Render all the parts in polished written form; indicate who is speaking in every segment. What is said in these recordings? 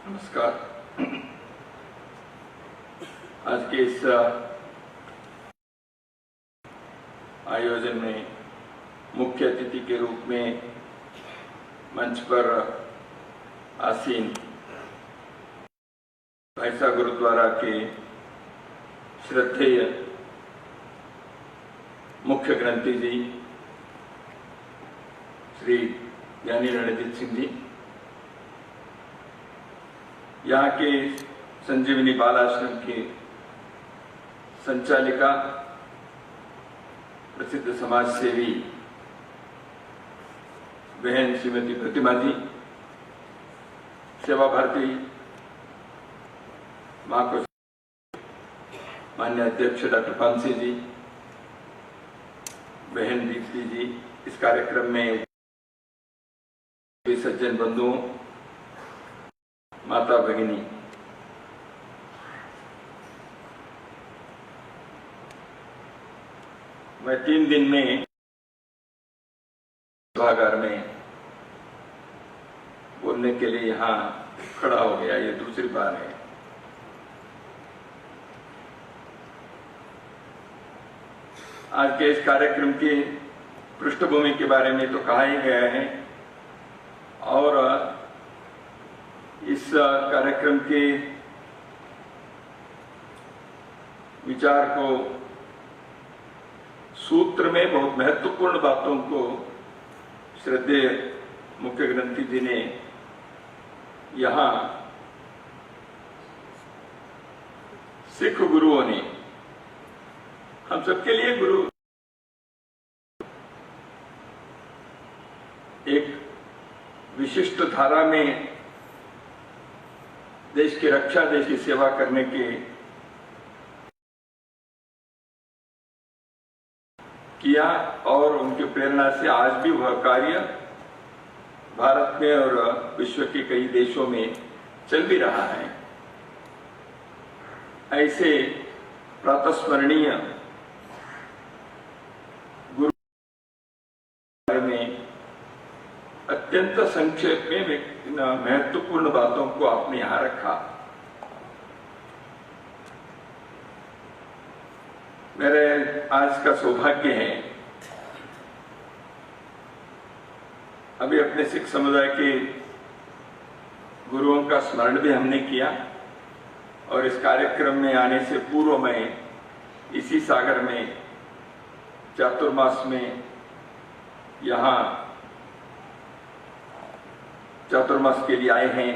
Speaker 1: नमस्कार। आज के इस आयोजन में मुख्य अतिथि के रूप में मंच पर आसीन भाईसा गुरुद्वारा के श्रद्धेय मुख्य ग्रंथी जी श्री ज्ञानी रणजीत सिंह जी, यहाँ के संजीवनी बाल आश्रम की संचालिका प्रसिद्ध समाज सेवी बहन श्रीमती प्रतिमा जी, सेवा भारती महाकोष मान्य अध्यक्ष डॉक्टर पानसी जी, बहन दीप्ति जी, इस कार्यक्रम में सज्जन बंधुओं, माता भगिनी, मैं 3 दिन में सभागार में बोलने के लिए यहाँ खड़ा हो गया। ये दूसरी बार है। आज के इस कार्यक्रम की पृष्ठभूमि के बारे में तो कहा ही गया है और इस कार्यक्रम के विचार को सूत्र में बहुत महत्वपूर्ण बातों को श्रद्धेय मुख्य ग्रंथी जी ने यहाँ सिख गुरुओं ने, हम सबके लिए गुरु एक विशिष्ट धारा में देश की रक्षा, देश की सेवा करने के किया और उनकी प्रेरणा से आज भी वह कार्य भारत में और विश्व के कई देशों में चल भी रहा है। ऐसे प्रातस्मरणीय गुरु में अत्यंत संक्षेप में महत्वपूर्ण बातों को आपने यहां रखा। मेरे आज का सौभाग्य है, अभी अपने सिख समुदाय के गुरुओं का स्मरण भी हमने किया और इस कार्यक्रम में आने से पूर्व मैं इसी सागर में चातुर्मास में यहाँ चातुर्मास के लिए आए हैं।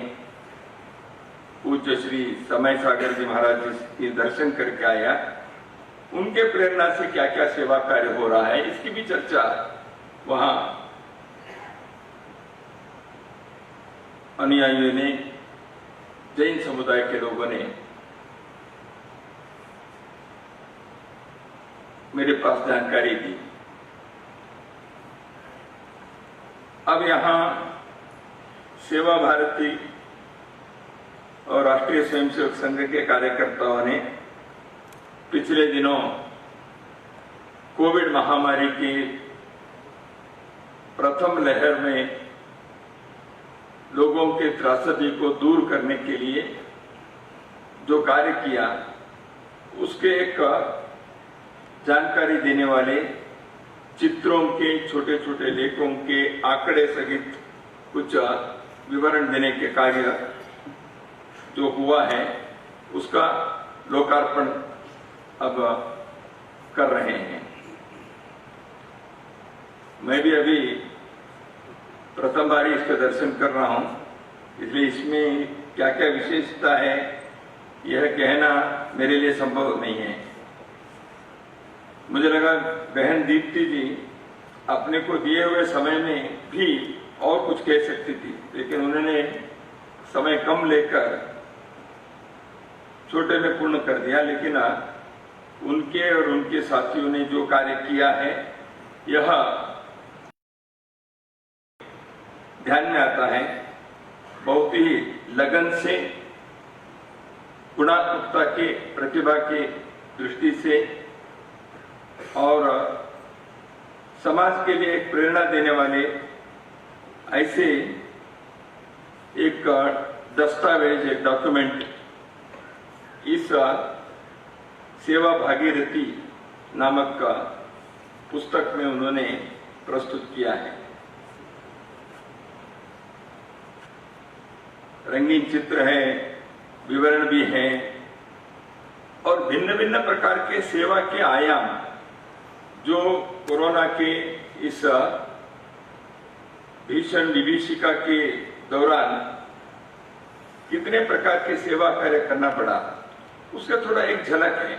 Speaker 1: पूज्य श्री समय सागर जी महाराज जी के दर्शन करके आया। उनके प्रेरणा से क्या क्या सेवा कार्य हो रहा है इसकी भी चर्चा वहां अनुयायियों ने, जैन समुदाय के लोगों ने मेरे पास जानकारी दी। अब यहां सेवा भारती और राष्ट्रीय स्वयंसेवक संघ के कार्यकर्ताओं ने पिछले दिनों कोविड महामारी की प्रथम लहर में लोगों के त्रासदी को दूर करने के लिए जो कार्य किया, उसके एक जानकारी देने वाले चित्रों के, छोटे छोटे लेखों के आंकड़े सहित कुछ विवरण देने के कार्य जो हुआ है उसका लोकार्पण अब कर रहे हैं। मैं भी अभी प्रथम बार इसका दर्शन कर रहा हूं, इसलिए इसमें क्या क्या विशेषता है यह कहना मेरे लिए संभव नहीं है। मुझे लगा बहन दीप्ति जी अपने को दिए हुए समय में भी और कुछ कह सकती थी, लेकिन उन्होंने समय कम लेकर छोटे में पूर्ण कर दिया। लेकिन उनके और उनके साथियों ने जो कार्य किया है यह ध्यान में आता है। बहुत ही लगन से, गुणात्मकता के, प्रतिभा के दृष्टि से और समाज के लिए एक प्रेरणा देने वाले ऐसे एक दस्तावेज, एक डॉक्यूमेंट इस सेवा भागीरथी नामक का पुस्तक में उन्होंने प्रस्तुत किया है। रंगीन चित्र है, विवरण भी है और भिन्न भिन्न प्रकार के सेवा के आयाम जो कोरोना के इस भीषण विभीषिका के दौरान कितने प्रकार के सेवा कार्य करना पड़ा, उसका थोड़ा एक झलक है।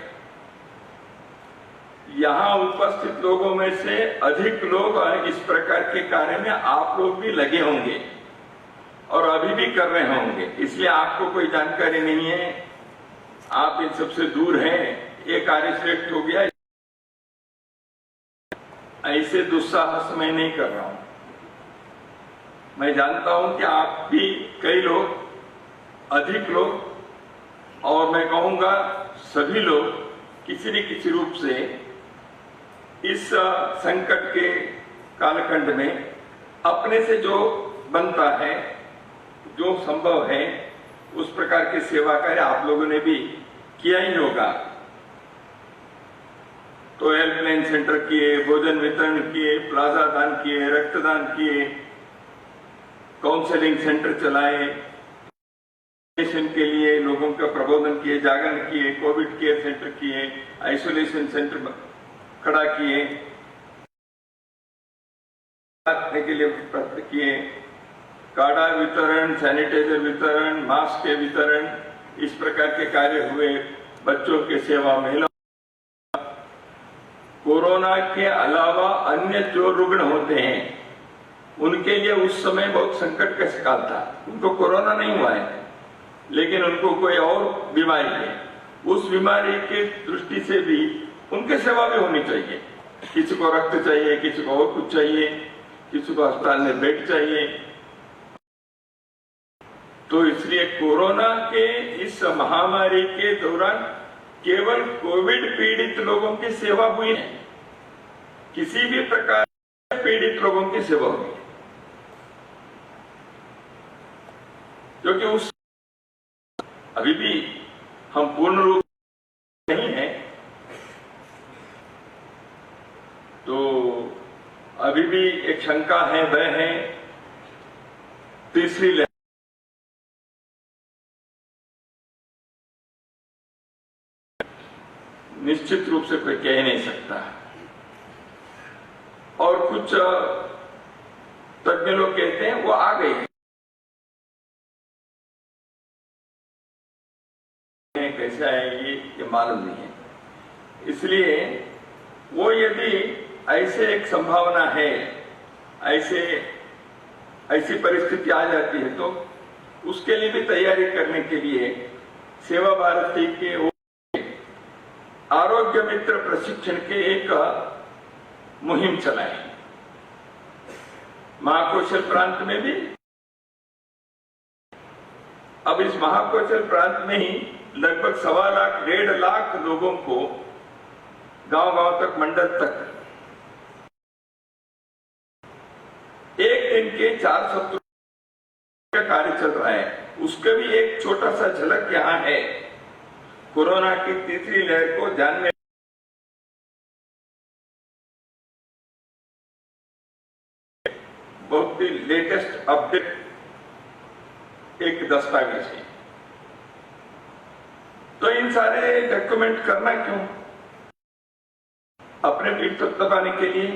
Speaker 1: यहाँ उपस्थित लोगों में से अधिक लोग इस प्रकार के कार्य में आप लोग भी लगे होंगे और अभी भी कर रहे होंगे, इसलिए आपको कोई जानकारी नहीं है, आप इन सबसे दूर हैं, ये कार्य श्रेष्ठ हो गया, ऐसे दुस्साहस मैं नहीं कर रहा हूं। मैं जानता हूं कि आप भी कई लोग, अधिक लोग और मैं कहूंगा सभी लोग किसी न किसी रूप से इस संकट के कालखंड में अपने से जो बनता है, जो संभव है, उस प्रकार के सेवा कार्य आप लोगों ने भी किया ही होगा। तो हेल्पलाइन सेंटर किए, भोजन वितरण किए, प्लाजा दान किए, रक्तदान किए, काउंसलिंग सेंटर चलाए, के लिए लोगों का प्रबोधन किए, जागरण किए, कोविड केयर सेंटर किए, आइसोलेशन सेंटर खड़ा किए, के लिए प्रयत्न किए, काढ़ा वितरण, सैनिटाइजर वितरण, मास्क के वितरण, इस प्रकार के कार्य हुए। बच्चों की सेवा, महिला, कोरोना के अलावा अन्य जो रुग्ण होते हैं उनके लिए उस समय बहुत संकट का काल था। उनको कोरोना नहीं हुआ है लेकिन उनको कोई और बीमारी है, उस बीमारी की दृष्टि से भी उनकी सेवा भी होनी चाहिए। किसी को रक्त चाहिए, किसी को और कुछ चाहिए, किसी को अस्पताल में बेड चाहिए। तो इसलिए कोरोना के इस महामारी के दौरान केवल कोविड पीड़ित लोगों की सेवा हुई है, किसी भी प्रकार के पीड़ित लोगों की सेवा हुई, क्योंकि उस अभी भी हम पूर्ण रूप नहीं है, तो अभी भी एक शंका है, भय है, तीसरी लहर निश्चित रूप से कोई कह नहीं सकता। और कुछ तज्ञ लोग कहते हैं वो आ गई, कैसे आएगी ये मालूम नहीं है। इसलिए वो यदि ऐसे एक संभावना है, ऐसी परिस्थिति आ जाती है तो उसके लिए भी तैयारी करने के लिए सेवा भारती के आरोग्य मित्र प्रशिक्षण के एक मुहिम चलाई। महाकौशल प्रांत में भी, अब इस महाकौशल प्रांत में ही लगभग 1.25 लाख 1.5 लाख लोगों को गांव-गांव तक, मंडल तक एक दिन के 4 सत्रों का कार्य चल रहा है। उसका भी एक छोटा सा झलक यहां है। कोरोना की तीसरी लहर को ध्यान में बहुत ही लेटेस्ट अपडेट एक दस्तावेज है। तो इन सारे डॉक्यूमेंट करना क्यों? अपने पीठ तक दबाने के लिए,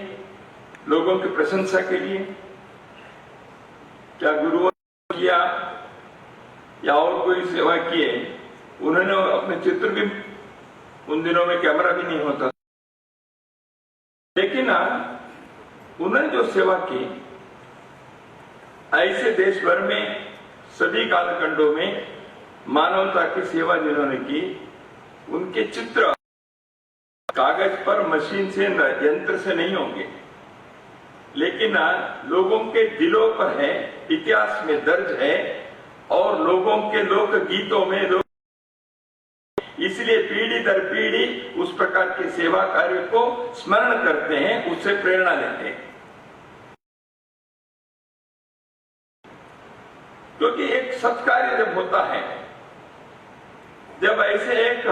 Speaker 1: लोगों की प्रशंसा के लिए? क्या गुरुओं ने किया या और कोई सेवा किए, उन्होंने अपने चित्र भी, उन दिनों में कैमरा भी नहीं होता, लेकिन उन्होंने जो सेवा की, ऐसे देश भर में सभी कालखंडों में मानवता की सेवा जिन्होंने की, उनके चित्र कागज पर, मशीन से, यंत्र से नहीं होंगे, लेकिन लोगों के दिलों पर है, इतिहास में दर्ज है और लोगों के लोक गीतों में लोग, इसलिए पीढ़ी दर पीढ़ी उस प्रकार के सेवा कार्य को स्मरण करते हैं, उससे प्रेरणा लेते हैं। क्योंकि एक सत्कार्य जब होता है, जब ऐसे एक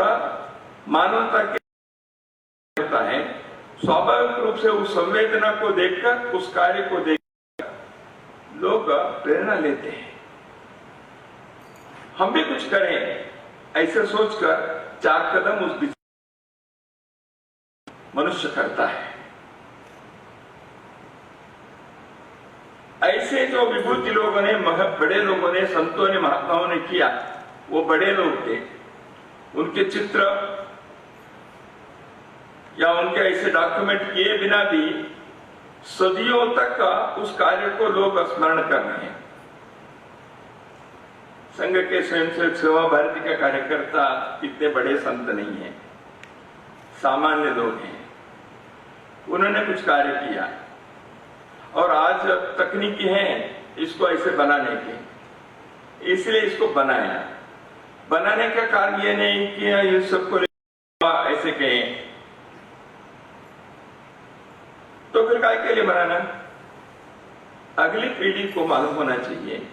Speaker 1: मानवता के होता है, स्वाभाविक रूप से उस संवेदना को देखकर, उस कार्य को देखकर लोग प्रेरणा लेते हैं। हम भी कुछ करें ऐसे सोचकर 4 कदम उस दिशा मनुष्य करता है। ऐसे जो विभूति लोगों ने, बड़े लोगों ने, संतों ने, महात्माओं ने किया, वो बड़े लोग थे। उनके चित्र या उनके ऐसे डॉक्यूमेंट किए बिना भी सदियों तक उस कार्य को लोग स्मरण कर रहे हैं। संघ के स्वयंसेवक सेवा भारती का कार्यकर्ता इतने बड़े संत नहीं है, सामान्य लोग हैं। उन्होंने कुछ कार्य किया और आज तकनीकी है इसको ऐसे बनाने के, इसलिए इसको बनाया। बनाने का कारण ये नहीं कि ये सबको ऐसे कहें, तो फिर काय के लिए बनाना? अगली पीढ़ी को मालूम होना चाहिए।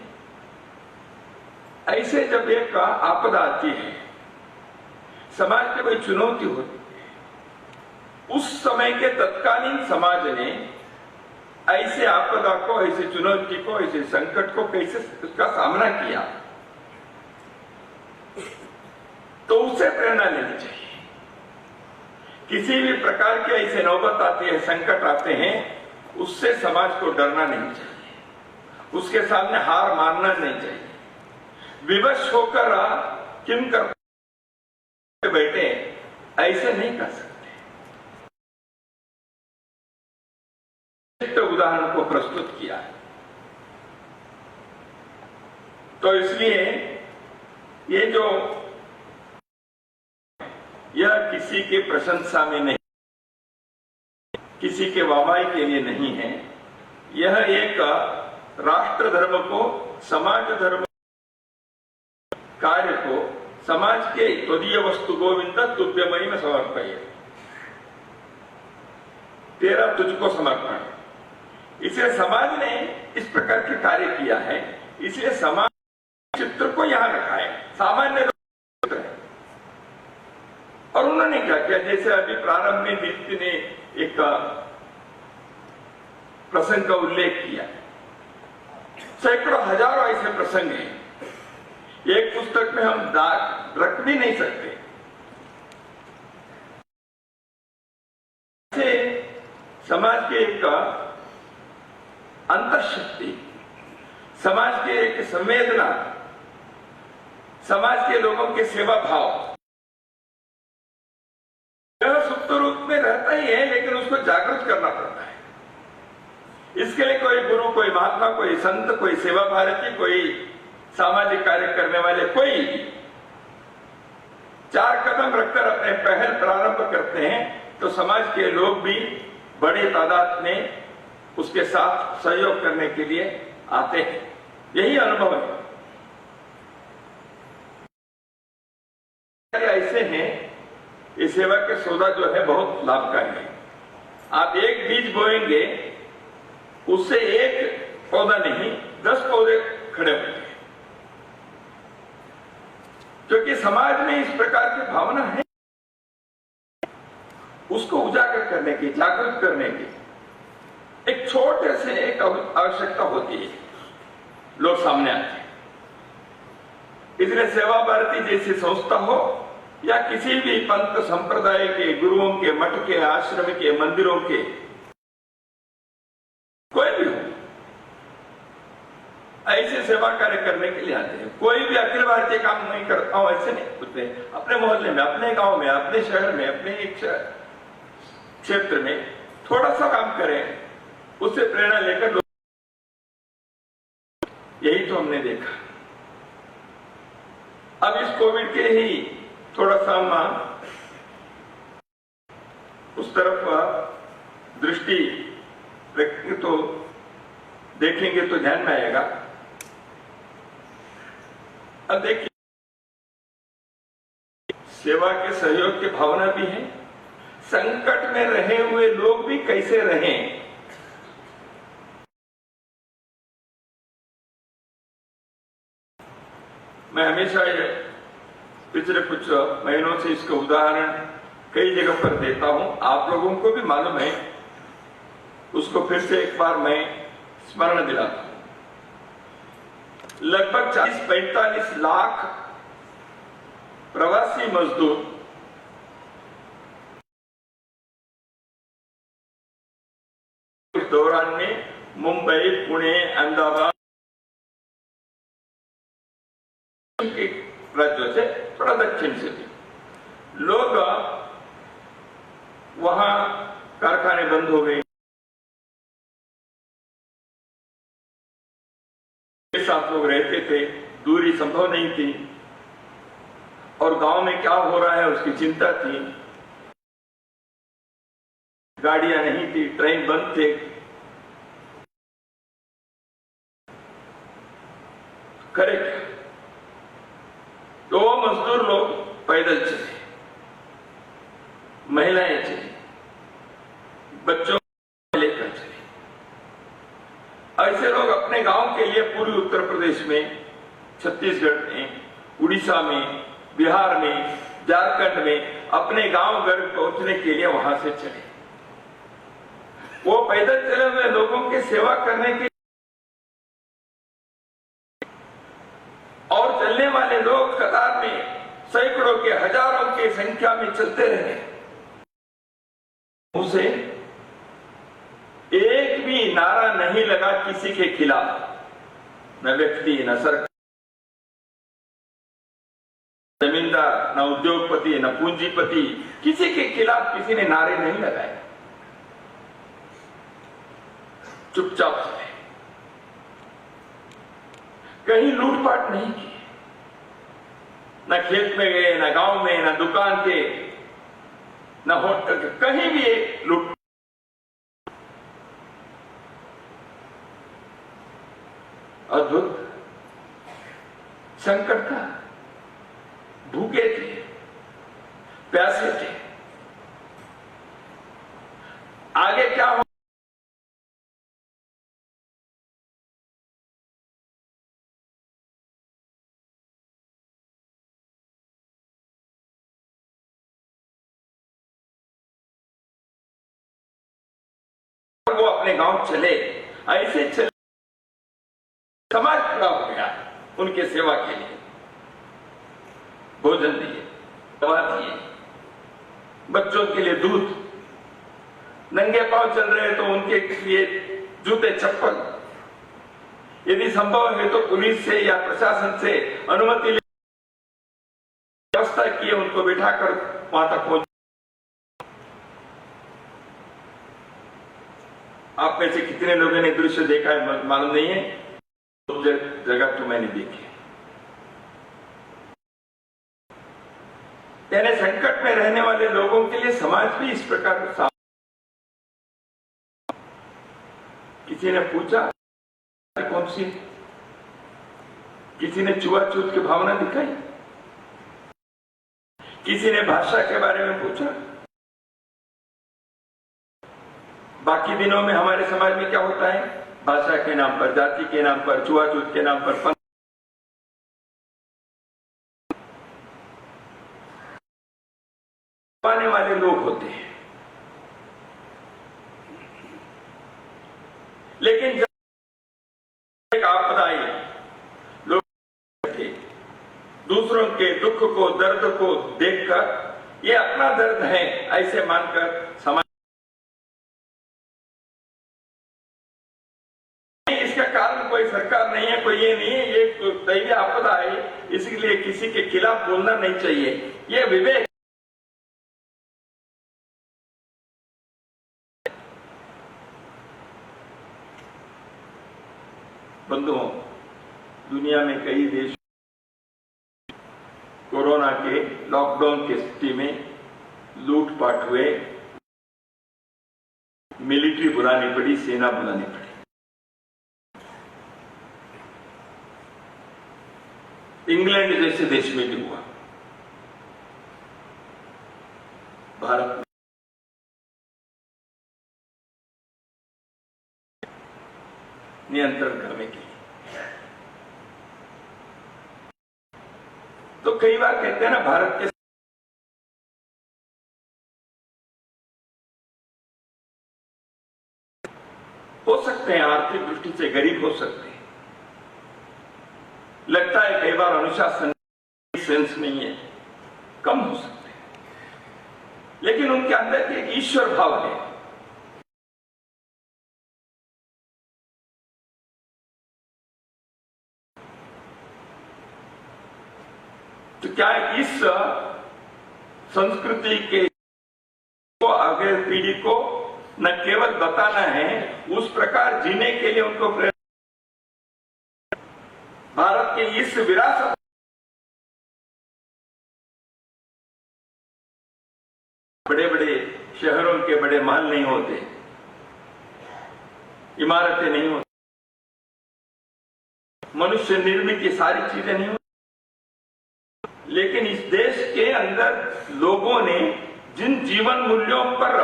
Speaker 1: ऐसे जब एक आपदा आती है, समाज में कोई चुनौती होती है, उस समय के तत्कालीन समाज ने ऐसे आपदा को, ऐसे चुनौती को, ऐसे संकट को कैसे उसका सामना किया, तो उससे प्रेरणा लेनी चाहिए। किसी भी प्रकार के ऐसे नौबत आती है, संकट आते हैं, उससे समाज को डरना नहीं चाहिए, उसके सामने हार मानना नहीं चाहिए। विवश होकर किम कर बैठे, ऐसे नहीं कर सकते। तो उदाहरण को प्रस्तुत किया है, तो इसलिए ये जो यह किसी के प्रशंसा में नहीं, किसी के वाहवाही के लिए नहीं है। यह एक राष्ट्र धर्म को, समाज धर्म कार्य को, समाज के त्वदीय वस्तु गोविंद तुभ्यमयी में समर्पय, तेरा तुझको समर्पण। इसलिए समाज ने इस प्रकार के कार्य किया है, इसलिए समाज चित्र को यहां रखा है, सामान्य चित्र है। और उन्होंने क्या किया, जैसे अभी प्रारंभ में दीप्ति ने एक प्रसंग का उल्लेख किया, सैकड़ों हजारों ऐसे प्रसंग हैं, एक पुस्तक में हम दाग रख भी नहीं सकते। समाज के एक अंतर्शक्ति, समाज के एक संवेदना, समाज के लोगों के सेवा भाव, यह सुप्त रूप में रहता ही है, लेकिन उसको जागृत करना पड़ता है। इसके लिए कोई गुरु, कोई महात्मा, कोई संत, कोई सेवा भारती, कोई सामाजिक कार्य करने वाले, कोई 4 कदम रखकर अपने पहल प्रारंभ करते हैं, तो समाज के लोग भी बड़ी तादाद में उसके साथ सहयोग करने के लिए आते हैं। यही अनुभव है। ऐसे हैं, ये सेवा के सौदा जो है बहुत लाभकारी है। आप एक बीज बोएंगे, उससे एक पौधा नहीं 10 पौधे खड़े होंगे, क्योंकि समाज में इस प्रकार की भावना है। उसको उजागर करने की, जागृत करने की एक छोटे से एक आवश्यकता होती है, लोग सामने आते हैं। इसलिए सेवा भारती जैसी संस्था हो या किसी भी पंथ संप्रदाय के, गुरुओं के, मठ के, आश्रम के, मंदिरों के, कोई भी हो, ऐसे सेवा कार्य करने के लिए आते हैं। कोई भी अखिल भारतीय काम नहीं करता हूं ऐसे नहीं होते। अपने मोहल्ले में, अपने गांव में, अपने शहर में, अपने एक क्षेत्र में थोड़ा सा काम करें, उससे प्रेरणा लेकर लोग, यही तो हमने देखा। अब इस कोविड के ही थोड़ा सा हम उस तरफ दृष्टि रखेंगे तो देखेंगे तो ध्यान में आएगा। अब देखिए, सेवा के सहयोग की भावना भी है, संकट में रहे हुए लोग भी कैसे रहें, मैं हमेशा ये पिछले कुछ महीनों से इसका उदाहरण कई जगह पर देता हूं, आप लोगों को भी मालूम है, उसको फिर से एक बार मैं स्मरण दिलाता हूं। लगभग 40-45 लाख प्रवासी मजदूर इस दौरान में मुंबई, पुणे, अहमदाबाद के राज्यों से, थोड़ा दक्षिण से भी लोग, वहां कारखाने बंद हो गए, साथ लोग रहते थे, दूरी संभव नहीं थी और गांव में क्या हो रहा है उसकी चिंता थी। गाड़ियां नहीं थी, ट्रेन बंद थे, करे क्या? तो मजदूर लोग पैदल चले, महिलाएं चली, बच्चों को लेकर चले। ऐसे लोग अपने गांव के लिए पूर्वी उत्तर प्रदेश में, छत्तीसगढ़ में, उड़ीसा में, बिहार में, झारखंड में अपने गांव घर पहुंचने के लिए वहां से चले। वो पैदल चले हुए लोगों की सेवा करने के, और चलने वाले लोग कतार में सैकड़ों के, हजारों की संख्या में चलते रहे। उसे एक भी नारा नहीं लगा किसी के खिलाफ, न व्यक्ति, न सरकार, जमींदार, न उद्योगपति, न पूंजीपति, किसी के खिलाफ किसी ने नारे नहीं लगाए। चुपचाप से, कहीं लूटपाट नहीं की, न खेत में गए, न गांव में, न दुकान के, न होटल के, कहीं भी लूट। अद्भुत संकट था, भूखे थे, प्यासे थे। आगे क्या हो, वो अपने गांव चले, ऐसे चले, समाज खड़ा हो गया उनके सेवा के लिए, भोजन दिए, दवा दिए, बच्चों के लिए दूध, नंगे पांव चल रहे तो उनके लिए जूते चप्पल, यदि संभव है तो पुलिस से या प्रशासन से अनुमति ले व्यवस्था किए, उनको बिठाकर वहां तक पहुंच। आप में से कितने लोगों ने दृश्य देखा है मालूम नहीं है, जगह तो मैंने देखी। यानी संकट में रहने वाले लोगों के लिए समाज भी इस प्रकार का। किसी ने पूछा कौन सी, किसी ने छुआछूत की भावना दिखाई, किसी ने भाषा के बारे में पूछा। बाकी दिनों में हमारे समाज में क्या होता है, भाषा के नाम पर, जाति के नाम पर, छुआछूत के नाम पर पाने वाले लोग होते हैं। लेकिन जब एक आपदा आई, लोग दूसरों के दुख को, दर्द को देखकर ये अपना दर्द है ऐसे मानकर समाज, इसका कारण कोई सरकार नहीं है, कोई ये नहीं है, ये दैवीय आपदा है, इसलिए किसी के खिलाफ बोलना नहीं चाहिए, ये विवेक। बंधुओं, दुनिया में कई देश कोरोना के लॉकडाउन की स्थिति में लूटपाट हुए, मिलिट्री बुलानी पड़ी, सेना बुलानी पड़ी। इंग्लैंड जैसे देश में भी हुआ, भारत में नियंत्रण करने के लिए तो कई बार कहते हैं ना, भारत के हो सकते हैं आर्थिक दृष्टि से गरीब हो सकते हैं, लगता है कई बार अनुशासन सेंस नहीं है, कम हो सकते हैं, लेकिन उनके अंदर एक ईश्वर भाव है। तो क्या इस संस्कृति के को आगे पीढ़ी को न केवल बताना है, उस प्रकार जीने के लिए उनको प्रेरणा, भारत के इस विरासत, बड़े बड़े शहरों के बड़े महल नहीं होते, इमारतें नहीं होती, मनुष्य निर्मित ये सारी चीजें नहीं होती, लेकिन इस देश के अंदर लोगों ने जिन जीवन मूल्यों पर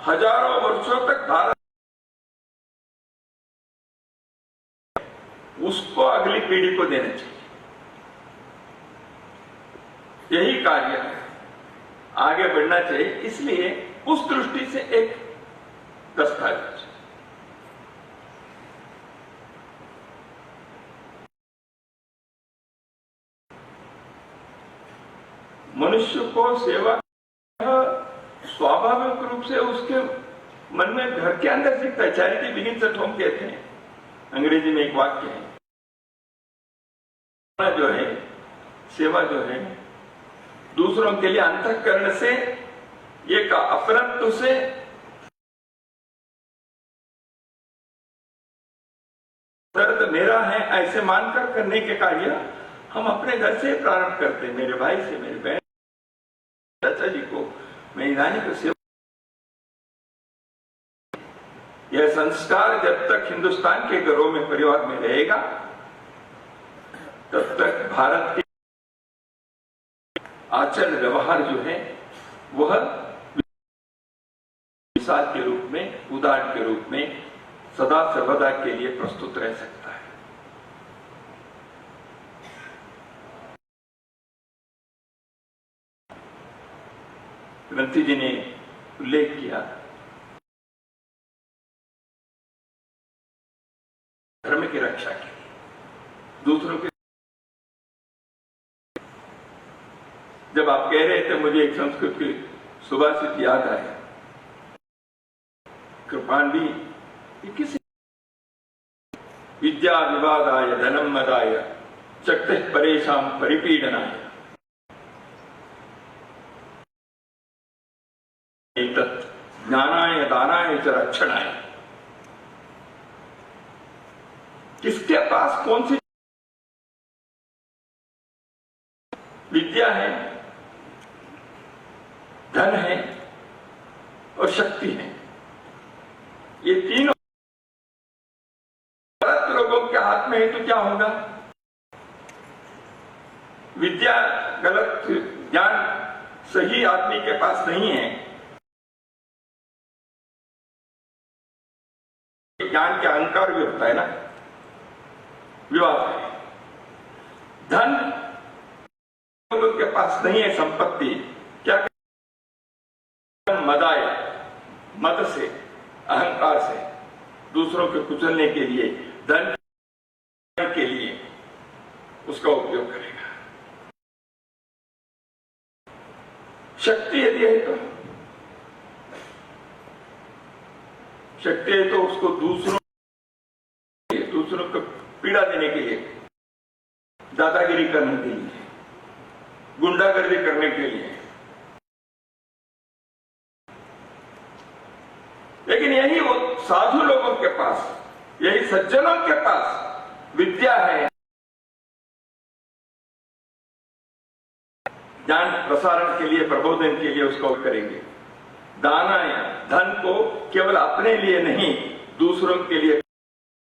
Speaker 1: हजारों वर्षों तक भारत, उसको अगली पीढ़ी को देना चाहिए। यही कार्य है, आगे बढ़ना चाहिए। इसलिए उस दृष्टि से एक दस्तावेज, मनुष्य को सेवा स्वाभाविक रूप से उसके मन में घर के अंदर सीखता है। चैरिटी बिगिंस एट होम कहते हैं, अंग्रेजी में एक वाक्य है। जो है सेवा जो है दूसरों के लिए अंतःकरण से, एक अपनत्व से, दर्द मेरा है ऐसे मानकर करने के कार्य हम अपने घर से प्रारंभ करते हैं। मेरे भाई से, मेरे बहन, चाचा जी को मैं ईरानी को सेवा, यह संस्कार जब तक हिंदुस्तान के घरों में, परिवार में रहेगा, तब तक भारत के आचरण व्यवहार जो है वह मिसाल के रूप में, उदाहरण के रूप में सदा सर्वदा के लिए प्रस्तुत रह सकता है। ग्रंथी जी ने उल्लेख किया धर्म की रक्षा के लिए, दूसरों के, जब आप कह रहे थे मुझे एक संस्कृत की सुभाषित याद आया, कृपांडी किसी विद्या विवादाय धनम मदाय शक्ति परेशान परिपीडनाय ज्ञानाय दानाय च रक्षणाय। किसके पास कौन सी विद्या है, धन है और शक्ति है, ये तीनों गलत लोगों के हाथ में है तो क्या होगा? विद्या गलत, ज्ञान सही आदमी के पास नहीं है, ज्ञान के अहंकार भी होता है ना, विवाद है। धन लोगों के पास नहीं है, संपत्ति, क्या मदाय, मद से, अहंकार से दूसरों के कुचलने के लिए, धन के लिए उसका उपयोग करेगा। शक्ति यदि है तो, शक्ति है तो उसको दूसरों को पीड़ा देने के लिए, दादागिरी करने के लिए, गुंडागर्दी करने के लिए। लेकिन यही वो साधु लोगों के पास, यही सज्जनों के पास विद्या है, ज्ञान प्रसारण के लिए, प्रबोधन के लिए उसका करेंगे। दाना या धन को केवल अपने लिए नहीं, दूसरों के लिए,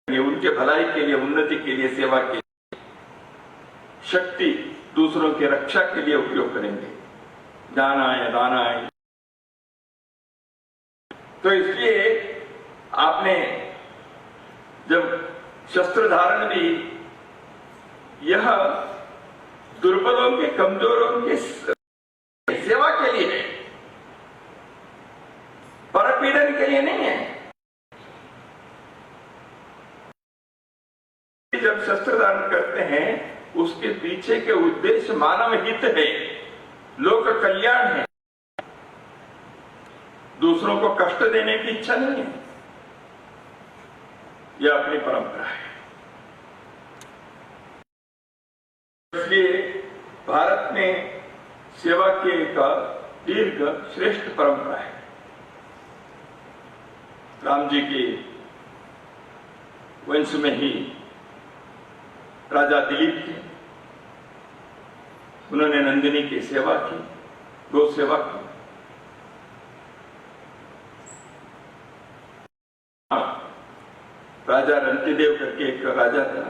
Speaker 1: उनके भलाई के लिए, उन्नति के लिए, सेवा के लिए। शक्ति दूसरों की रक्षा के लिए उपयोग करेंगे, दानाय दानाय। तो इसलिए आपने जब शस्त्र धारण भी, यह दुर्बलों के, कमजोरों के सेवा के लिए है, परपीड़न के लिए नहीं है। जब शस्त्र धारण करते हैं उसके पीछे के उद्देश्य मानव हित है, लोक कल्याण है, दूसरों को कष्ट देने की इच्छा नहीं है। यह अपनी परंपरा है। इसलिए भारत में सेवा की एक दीर्घ श्रेष्ठ परंपरा है। राम जी के वंश में ही राजा दिलीप थे। उन्होंने नंदिनी की सेवा की, गौ सेवा की। राजा रंतिदेव करके एक राजा था।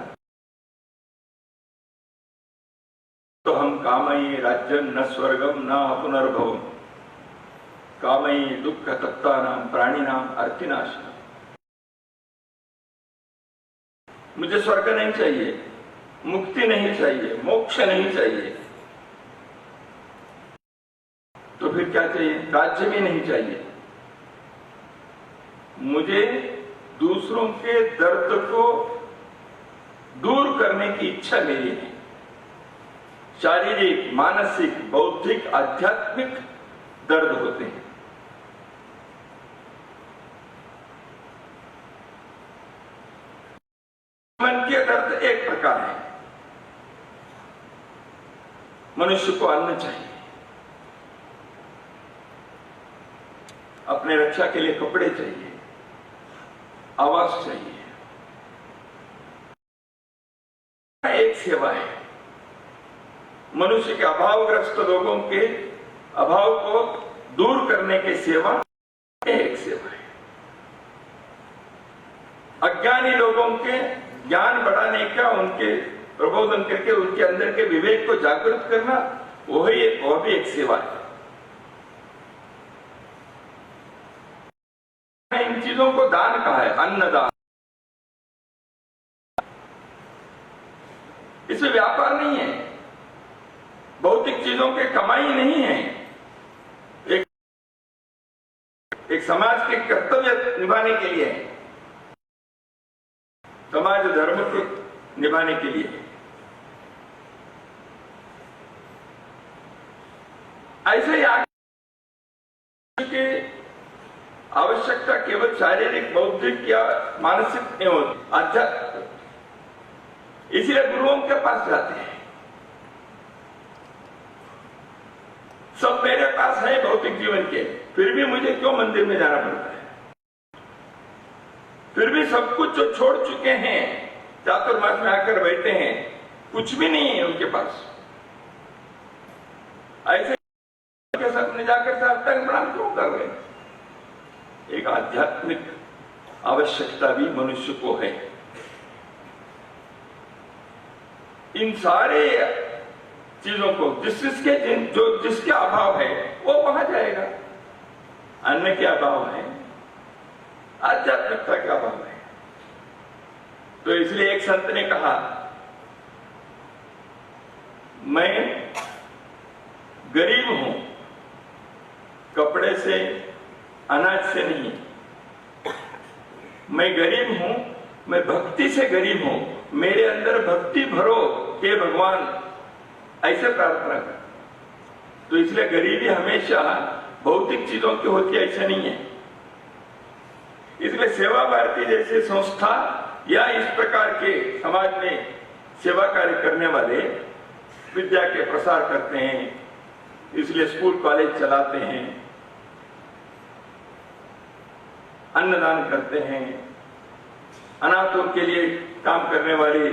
Speaker 1: तो हम कामयी राज्यम न स्वर्गम न पुनर्भवम, कामयी दुख तत्ता नाम प्राणी नाम अर्थिनाशनम। मुझे स्वर्ग नहीं चाहिए, मुक्ति नहीं चाहिए, मोक्ष नहीं चाहिए, तो फिर क्या चाहिए? राज्य भी नहीं चाहिए। मुझे दूसरों के दर्द को दूर करने की इच्छा मेरी है। शारीरिक, मानसिक, बौद्धिक, आध्यात्मिक दर्द होते हैं। मन के दर्द एक प्रकार है। मनुष्य को अन्न चाहिए, अपने रक्षा के लिए कपड़े चाहिए, आवास चाहिए। एक सेवा है। मनुष्य के अभावग्रस्त लोगों के अभाव को दूर करने की सेवा एक सेवा है। अज्ञानी लोगों के ज्ञान बढ़ाने का, उनके प्रबोधन करके उनके अंदर के विवेक को जागृत करना, वह भी एक सेवा है। इन चीजों को दान कहा है, अन्नदान। इसमें व्यापार नहीं है, भौतिक चीजों के कमाई नहीं है। एक समाज के कर्तव्य निभाने के लिए, समाज धर्म के निभाने के लिए। ऐसे ही आगे के आवश्यकता केवल शारीरिक, बौद्धिक या मानसिक नहीं होती, आध्यात्मिक। इसलिए गुरुओं के पास जाते हैं। सब मेरे पास है भौतिक जीवन के, फिर भी मुझे क्यों मंदिर में जाना पड़ता है? फिर भी सब कुछ जो छोड़ चुके हैं, चातुर्मास में आकर बैठे हैं, कुछ भी नहीं है उनके पास। ऐसे के साथ में जाकर साष्टांग प्रणाम क्यों कर रहे हैं? एक आध्यात्मिक आवश्यकता भी मनुष्य को है। इन सारे चीजों को जिसके अभाव है वो वहां जाएगा। अन्न के अभाव है, आध्यात्मिकता का अभाव है। तो इसलिए एक संत ने कहा, मैं गरीब हूं, कपड़े से, अनाज से नहीं। मैं गरीब हूं, मैं भक्ति से गरीब हूं। मेरे अंदर भक्ति भरो हे भगवान, ऐसे प्रार्थना कर। तो इसलिए गरीबी हमेशा भौतिक चीजों की होती है, ऐसा नहीं है। इसलिए सेवा भारती जैसे संस्था या इस प्रकार के समाज में सेवा कार्य करने वाले विद्या के प्रसार करते हैं, इसलिए स्कूल कॉलेज चलाते हैं, अन्नदान करते हैं, अनाथों के लिए काम करने वाले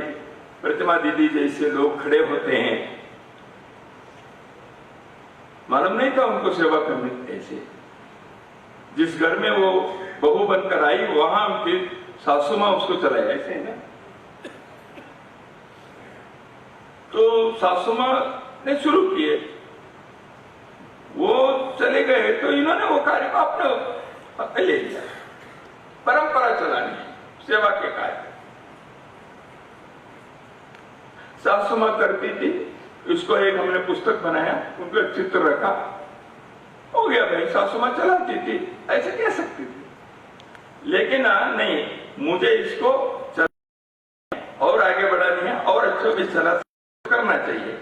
Speaker 1: प्रतिमा दीदी जैसे लोग खड़े होते हैं। मालूम नहीं था उनको सेवा करने कैसे। जिस घर में वो बहू बनकर आई, वहां उनकी सासू मां उसको चलाए, ऐसे है ना। तो सासू मां ने शुरू किए, वो चले गए तो इन्होंने वो कार्य को अपने ले लिया। परंपरा चलानी, सेवा के कार्य सासू मां करती थी, इसको एक हमने पुस्तक बनाया, उनको एक चित्र रखा, हो गया भाई, सासू मां चलाती थी, ऐसे कह सकती थी। लेकिन नहीं, मुझे इसको और आगे बढ़ानी है और अच्छे से चला करना चाहिए।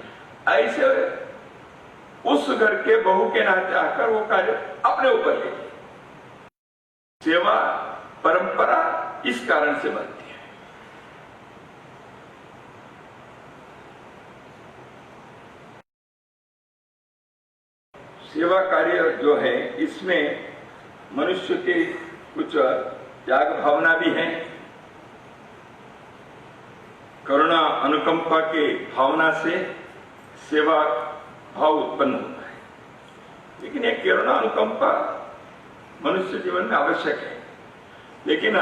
Speaker 1: ऐसे उस घर के बहू के नाते आकर वो कार्य अपने ऊपर ले। सेवा परंपरा इस कारण से बनती है। सेवा कार्य जो है, इसमें मनुष्य के कुछ त्याग भावना भी है, करुणा अनुकंपा के भावना से सेवा भाव उत्पन्न होता है। लेकिन ये करुणा अनुकंपा मनुष्य जीवन में आवश्यक है, लेकिन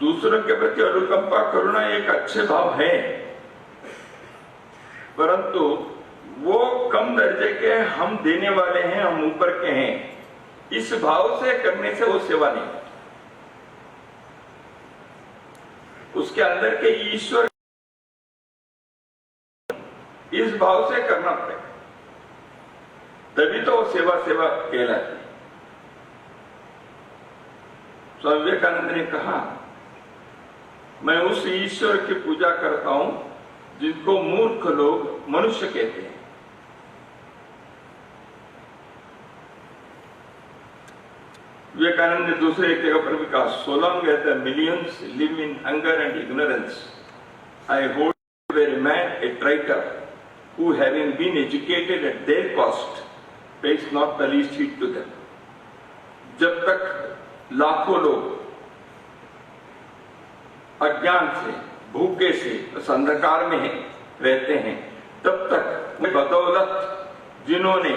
Speaker 1: दूसरों के प्रति अनुकंपा करुणा एक अच्छे भाव है, परंतु वो कम दर्जे के, हम देने वाले हैं, हम ऊपर के हैं, इस भाव से करने से वो सेवा नहीं होती। उसके अंदर के ईश्वर इस भाव से करना पड़ेगा, तभी तो वो सेवा कहलाती है। स्वामी विवेकानंद ने कहा, मैं उस ईश्वर की पूजा करता हूं जिनको मूर्ख लोग मनुष्य कहते हैं। विवेकानंद ने दूसरे एक जगह पर भी कहा, so long as the millions live in hunger and ignorance, I hold a man a traitor who, having been educated at their cost, pays not the least heed to them. जब तक लाखों लोग अज्ञान से, भूखे से, उस अंधकार में रहते हैं, तब तक बदौलत जिन्होंने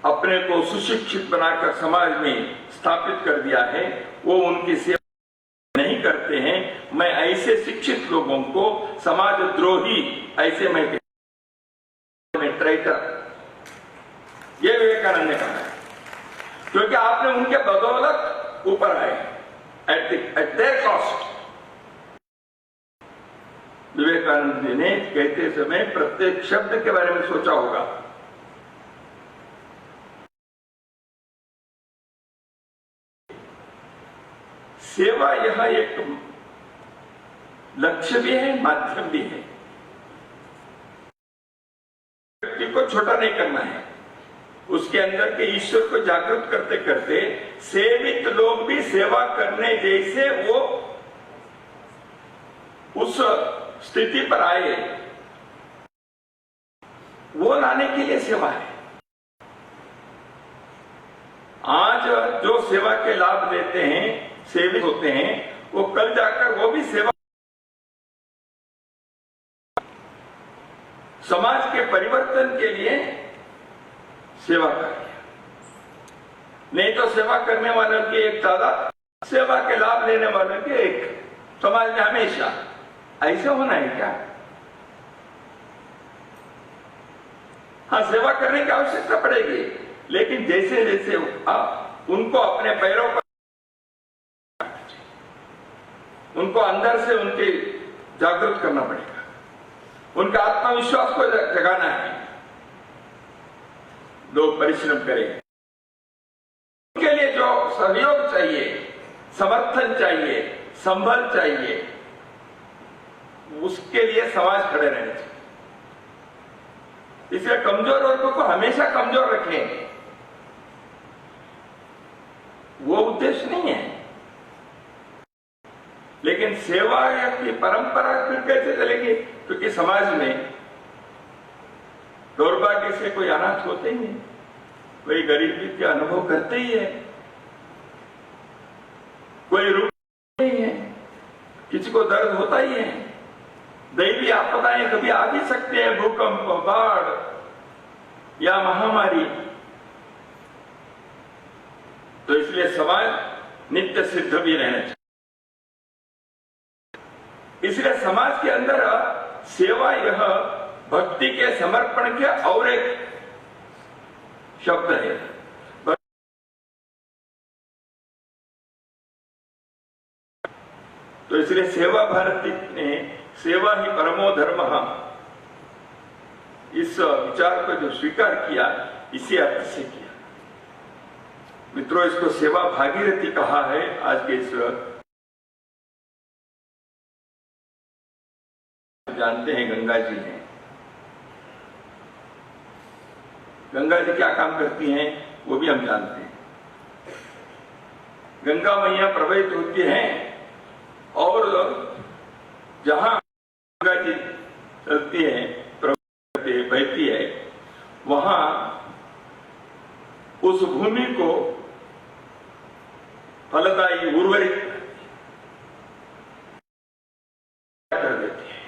Speaker 1: अपने को सुशिक्षित बनाकर समाज में स्थापित कर दिया है, वो उनकी सेवा नहीं करते हैं। मैं ऐसे शिक्षित लोगों को समाज द्रोही ऐसे मैं ट्रेटर, ये विवेकानंद ने कहा है, क्योंकि आपने उनके बदौलत ऊपर आए, eight there cost. Vivekananda ji ने कहते समय प्रत्येक शब्द के बारे में सोचा होगा। सेवा यह एक लक्ष्य भी है, माध्यम भी है। व्यक्ति को छोटा नहीं करना है, उसके अंदर के ईश्वर को जागृत करते करते सेवित लोग भी सेवा करने जैसे वो उस स्थिति पर आए, वो लाने के लिए सेवा है। आज जो सेवा के लाभ लेते हैं, सेवित होते हैं, वो कल जाकर वो भी सेवा, समाज के परिवर्तन के लिए सेवा करें। नहीं तो सेवा करने वालों की एक तादाद, सेवा के लाभ लेने वालों की एक, समाज में हमेशा ऐसा होना है क्या? हाँ, सेवा करने की आवश्यकता पड़ेगी, लेकिन जैसे जैसे उनको अपने पैरों पर, उनको अंदर से उनके जागृत करना पड़ेगा, उनका आत्मविश्वास को जगाना है। लोग परिश्रम करें, उनके लिए जो सहयोग चाहिए, समर्थन चाहिए, संबल चाहिए, उसके लिए समाज खड़े रहने चाहिए। इसलिए कमजोर वर्गों को हमेशा कमजोर रखें, वो उद्देश्य नहीं है। लेकिन सेवा की परंपरा फिर कैसे चलेगी? क्योंकि समाज में दौर्भाग्य से कोई अनाथ होते ही नहीं, कोई गरीबी के अनुभव करते ही है, कोई रूप नहीं है, किसी को दर्द होता ही है। दैवी आपदाएं कभी आ भी सकते हैं, भूकंप, बाढ़ या महामारी। तो इसलिए समाज नित्य सिद्ध भी रहना चाहिए। इसलिए समाज के अंदर सेवा यह भक्ति के समर्पण के और एक शब्द है। तो इसलिए सेवा भारती ने सेवा ही परमो धर्म इस विचार को जो स्वीकार किया, इसी अर्थ से किया। मित्रों, इसको सेवा भागीरथी कहा है। आज के इस जानते हैं गंगा जी हैं। गंगा जी क्या काम करती हैं वो भी हम जानते हैं। गंगा मैया प्रवाहित होती हैं और जहां गंगा जी चलती है, बहती है, वहां उस भूमि को फलदायी उर्वरित कर देती है।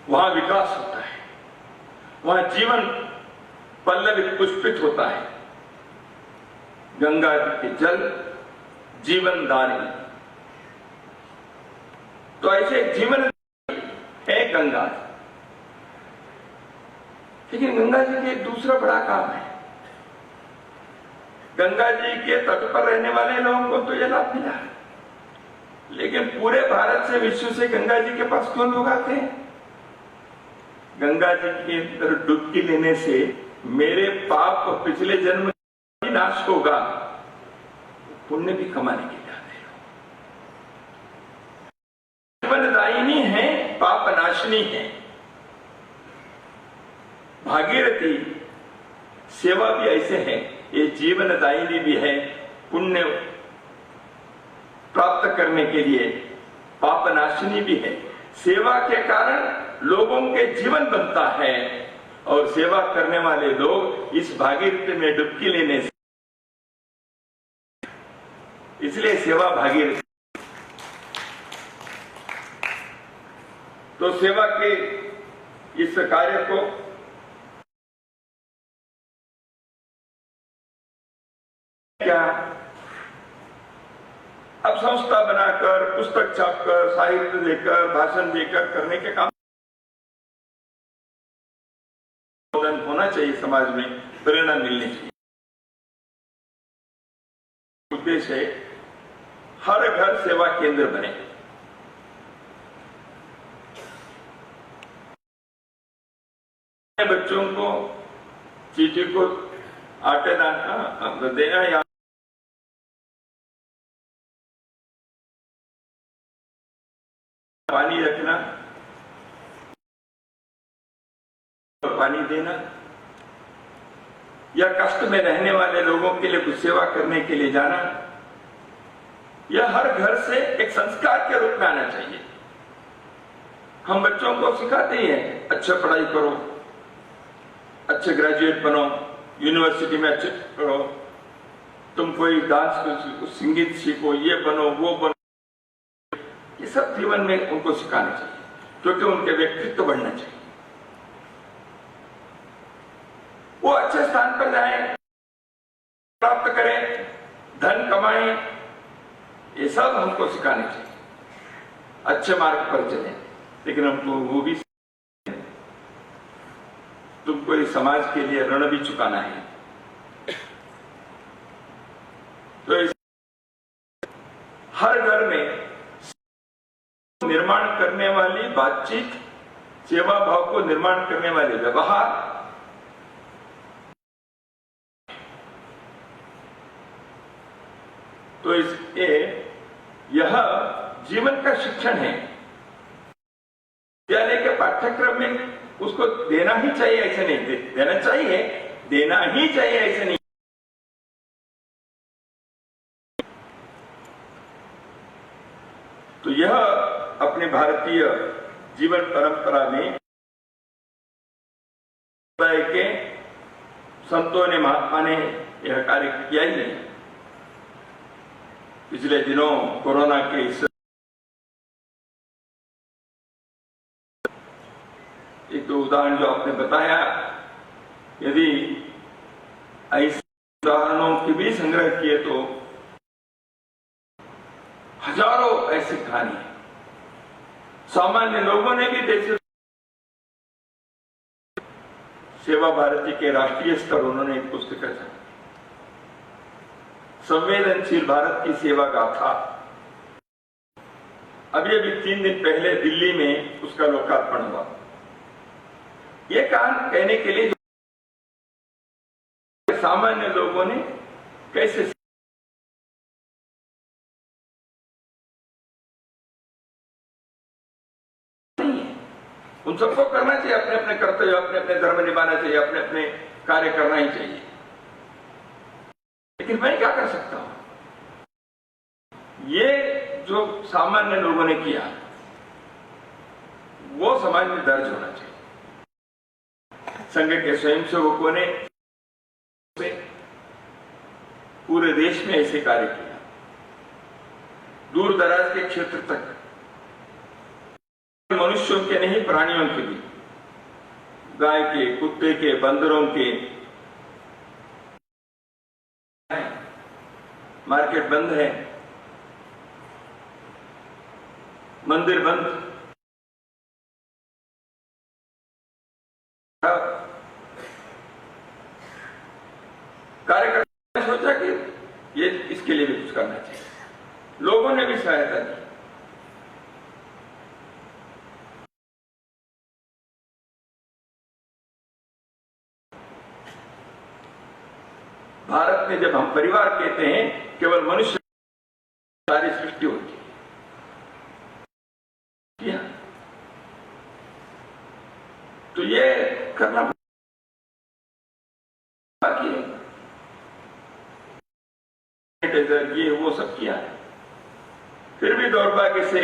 Speaker 1: वहां विकास होता है, वहां जीवन पल्लवित पुष्पित होता है। गंगा के जल जीवन दानी, तो ऐसे जीवन है गंगा। लेकिन गंगा जी के दूसरा बड़ा काम है। गंगा जी के तट पर रहने वाले लोगों को तो यह लाभ मिला, लेकिन पूरे भारत से, विश्व से गंगा जी के पास क्यों लोग आते हैं? गंगा जी के अंदर डुबकी लेने से मेरे पाप पिछले जन्म का नाश होगा, पुण्य भी कमाने के लिए आते हैं। जीवनदायिनी है, पाप नाशनी है। भागीरथी सेवा भी ऐसे है, ये जीवनदायिनी भी है, पुण्य प्राप्त करने के लिए पाप नाशनी भी है। सेवा के कारण लोगों के जीवन बनता है और सेवा करने वाले लोग इस भागीरथी में डुबकी लेने से, इसलिए सेवा भागीरथी। तो सेवा के इस कार्य को क्या अब संस्था बनाकर, पुस्तक छापकर, साहित्य देकर, भाषण देकर करने के काम होना चाहिए। समाज में प्रेरणा मिलनी चाहिए। उद्देश्य है हर घर सेवा केंद्र बने। बच्चों को चीटी को आटे दाना देना या पानी रखना, पानी देना, या कष्ट में रहने वाले लोगों के लिए कुछ सेवा करने के लिए जाना, यह हर घर से एक संस्कार के रूप में आना चाहिए। हम बच्चों को सिखाते ही हैं, अच्छा पढ़ाई करो, अच्छे ग्रेजुएट बनो, यूनिवर्सिटी में अच्छे करो, तुम कोई डांस संगीत सीखो, ये बनो वो बनो। ये सब जीवन में उनको सिखाना चाहिए, क्योंकि उनके व्यक्तित्व बढ़ना चाहिए। वो अच्छे स्थान पर जाएं, प्राप्त करें, धन कमाएं, ये सब हमको सिखाने चाहिए। अच्छे मार्ग पर चलें, लेकिन हमको वो भी तुमको इस समाज के लिए ऋण भी चुकाना है। तो इस हर घर में निर्माण करने वाली बातचीत, सेवा भाव को निर्माण करने वाले व्यवहार, तो इसके यह जीवन का शिक्षण है। विद्यालय के पाठ्यक्रम में उसको देना ही चाहिए, ऐसे नहीं देना चाहिए, देना ही चाहिए, ऐसे नहीं। तो यह अपने भारतीय जीवन परंपरा में के संतों ने, महात्मा ने यह कार्य किया ही नहीं। पिछले दिनों कोरोना के इस एक दो उदाहरण जो आपने बताया, यदि ऐसे उदाहरणों के भी संग्रह किए तो हजारों ऐसी कहानी है। सामान्य लोगों ने भी देश सेवा भारती के राष्ट्रीय स्तर उन्होंने एक पुस्तक लिखा, संवेदनशील भारत की सेवा गाथा। अभी 3 दिन पहले दिल्ली में उसका लोकार्पण हुआ। ये कहानी कहने के लिए सामान्य लोगों ने कैसे नहीं है, उन सबको करना चाहिए, अपने अपने कर्तव्य, अपने अपने धर्म निभाना चाहिए, अपने अपने कार्य करना ही चाहिए। लेकिन मैं क्या कर सकता हूं? ये जो सामान्य लोगों ने किया वो समाज में दर्ज होना चाहिए। संघ के स्वयंसेवकों ने पूरे देश में ऐसे कार्य किया, दूर दराज के क्षेत्र तक, मनुष्यों के नहीं प्राणियों के भी, गाय के, कुत्ते के, बंदरों के। मार्केट बंद है, मंदिर बंद, कार्यकर्ता ने सोचा कि ये इसके लिए भी कुछ करना चाहिए, लोगों ने भी सहायता की। भारत में जब हम परिवार कहते हैं, केवल मनुष्य सारी सृष्टि होती है, तो ये करना बाकी है। ये वो सब किया है, फिर भी दौर्भाग्य से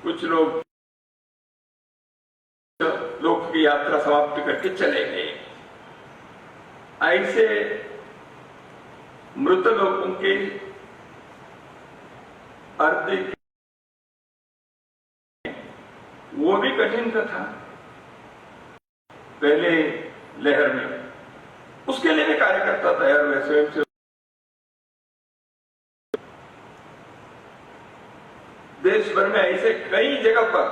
Speaker 1: कुछ लोग की यात्रा समाप्त करके चले गए। ऐसे मृत लोगों के अर्थ वो भी कठिन था पहले लहर में, उसके लिए भी कार्यकर्ता तैयार हुए स्वयं से। देश भर में ऐसे कई जगह पर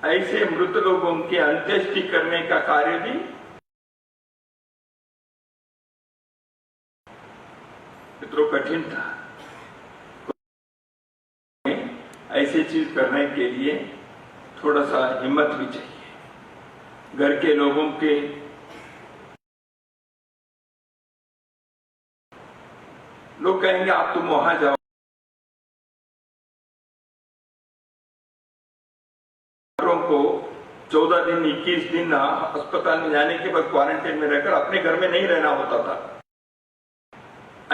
Speaker 1: ऐसे मृत लोगों की अंत्येष्टि करने का कार्य भी मित्रों कठिन था। ऐसी चीज करने के लिए थोड़ा सा हिम्मत भी चाहिए। घर के लोगों के लोग कहेंगे आप तुम वहां जाओ, को 14 दिन 21 दिन अस्पताल में जाने के बाद क्वारंटाइन में रहकर अपने घर में नहीं रहना होता था।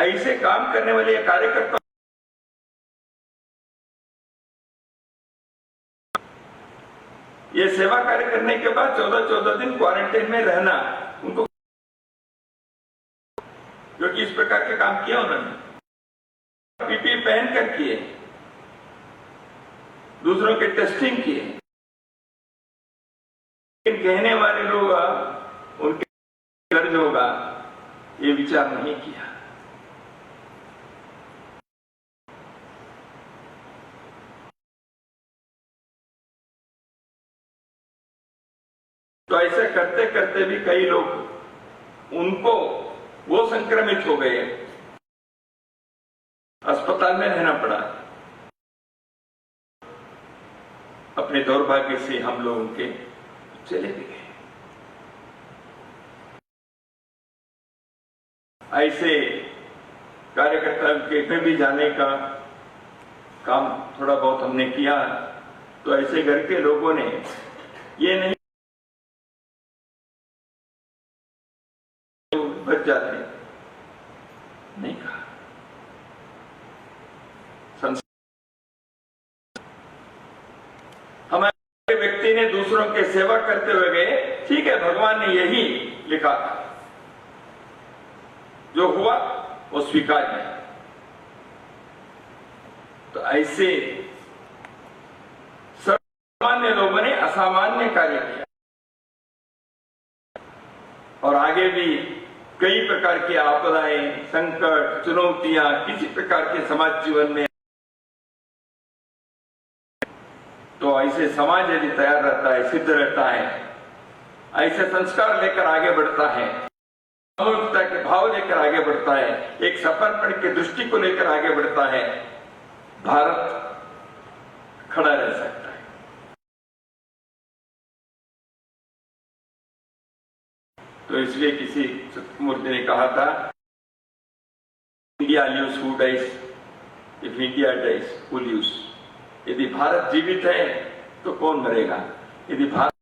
Speaker 1: ऐसे काम करने वाले कार्यकर्ता ये सेवा कार्य करने के बाद 14 दिन क्वारंटाइन में रहना उनको, क्योंकि इस प्रकार के काम किया उन्होंने, पीपी पहन कर किए, दूसरों के टेस्टिंग किए। कहने वाले लोग उनके कर्ज होगा ये विचार नहीं किया। तो ऐसे करते करते भी कई लोग उनको वो संक्रमित हो गए, अस्पताल में रहना पड़ा। अपने दौर्भाग्य से हम लोगों के चले भी गए। ऐसे कार्यकर्ता के में भी जाने का काम थोड़ा बहुत हमने किया, तो ऐसे घर के लोगों ने ये नहीं बच जाते नहीं कहा। हमारे व्यक्ति ने दूसरों के सेवा करते हुए गए, ठीक है, भगवान ने यही लिखा था, जो हुआ वो स्वीकार है। तो ऐसे सामान्य लोगों ने असामान्य कार्य किया और आगे भी कई प्रकार की आपदाएं, संकट, चुनौतियां किसी प्रकार के समाज जीवन में, तो ऐसे समाज यदि तैयार रहता है, सिद्ध रहता है, ऐसे संस्कार लेकर आगे बढ़ता है, सामूहिकता के भाव लेकर आगे बढ़ता है, एक समर्पण की दृष्टि को लेकर आगे बढ़ता है, भारत खड़ा रह सकता है। तो इसलिए किसी मूर्ति ने कहा था, India lives who dies, if India dies who lives. यदि भारत जीवित है तो कौन मरेगा, यदि भारत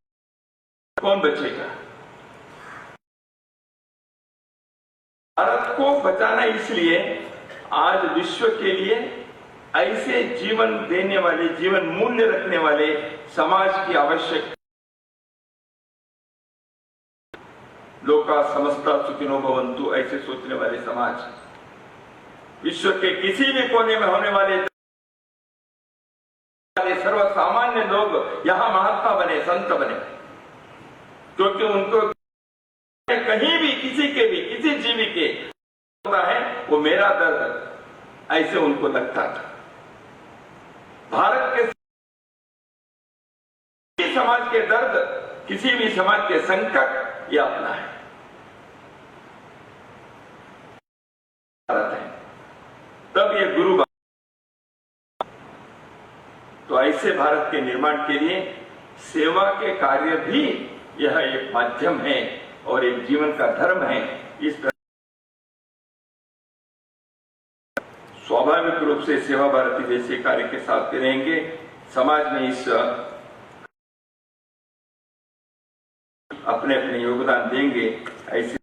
Speaker 1: कौन बचेगा। भारत को बचाना इसलिए आज विश्व के लिए ऐसे जीवन देने वाले, जीवन मूल्य रखने वाले समाज की आवश्यकता। लोका समस्ता सुखिनो भवन्तु, ऐसे सोचने वाले समाज, विश्व के किसी भी कोने में होने वाले सर्वसामान्य लोग यहां महात्मा बने, संत बने, क्योंकि उनको कहीं भी किसी के भी किसी जीवी के होता है वो मेरा दर्द, ऐसे उनको लगता था। भारत के समाज के दर्द, किसी भी समाज के संकट, ये अपना है, भारत है। तब ये गुरु, तो ऐसे भारत के निर्माण के लिए सेवा के कार्य भी यह एक माध्यम है और एक जीवन का धर्म है। इस तरह स्वाभाविक रूप से सेवा भारती जैसे कार्य के साथ रहेंगे, समाज में इस अपने अपने योगदान देंगे। ऐसे